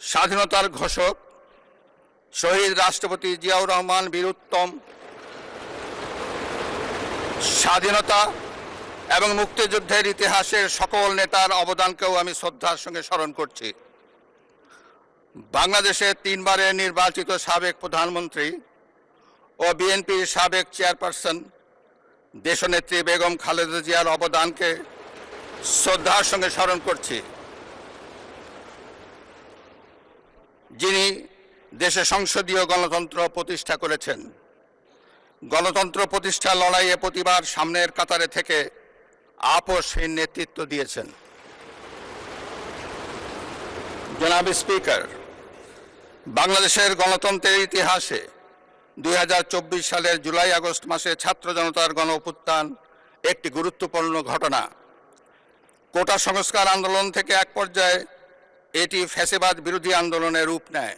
স্বাধীনতার ঘোষক শহীদ রাষ্ট্রপতি জিয়াউর রহমান বীর উত্তম স্বাধীনতা এবং মুক্তিযুদ্ধের ইতিহাসের সকল নেতার অবদানকেও আমি শ্রদ্ধার সঙ্গে স্মরণ করছি। বাংলাদেশের 3 বারের নির্বাচিত সাবেক প্রধানমন্ত্রী ও বিএনপির সাবেক চেয়ারপারসন দেশনেত্রী বেগম খালেদা জিয়ার অবদানকে শ্রদ্ধার সঙ্গে স্মরণ করছি, যিনি দেশে সংসদীয় গণতন্ত্র প্রতিষ্ঠা করেছেন। গণতন্ত্র প্রতিষ্ঠার লড়াইয়ে প্রতিবার সামনের কাতারে থেকে আপোষহীন নেতৃত্ব দিয়েছেন। জনাব স্পিকার, বাংলাদেশের গণতন্ত্রের ইতিহাসে 2024 সালের জুলাই আগস্ট মাসে ছাত্র জনতার গণ অভ্যুত্থান একটি গুরুত্বপূর্ণ ঘটনা। কোটা সংস্কার আন্দোলন থেকে এক পর্যায়ে এটি ফ্যাসিবাদ বিরোধী আন্দোলনের রূপ নেয়।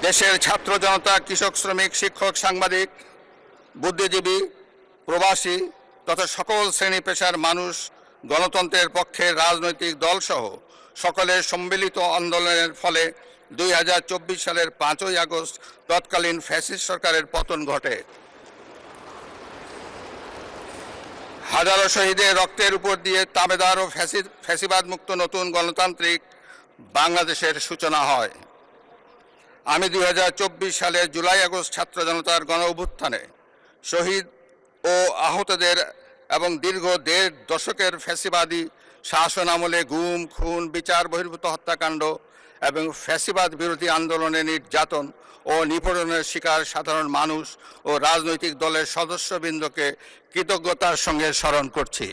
দেশের ছাত্র জনতা, কৃষক, শ্রমিক, শিক্ষক, সাংবাদিক, বুদ্ধিজীবী, প্রবাসী তথা সকল শ্রেণী পেশার মানুষ গণতন্ত্রের পক্ষে রাজনৈতিক দলসহ সকলের সম্মিলিত আন্দোলনের ফলে 2024 সালের 5ই আগস্ট তৎকালীন ফ্যাসিস্ট সরকারের পতন ঘটে। হাজারো শহীদের রক্তের উপর দিয়ে তাবেদার ও ফ্যাসিবাদ মুক্ত নতুন গণতান্ত্রিক বাংলাদেশের সূচনা হয়। আমি 2024 সালের জুলাই আগস্ট ছাত্র জনতার গণ অভ্যুত্থানে শহীদ ও আহতদের এবং দীর্ঘ 1.5 দশকের ফ্যাসিবাদী শাসন আমলে গুম, খুন, বিচার বহির্ভূত হত্যাকাণ্ড এবং ফ্যাসিবাদ বিরোধী আন্দোলনে নির্যাতন ও নিপীড়নের শিকার সাধারণ মানুষ ও রাজনৈতিক দলের সদস্যবৃন্দকে কৃতজ্ঞতার সঙ্গে স্মরণ করছি।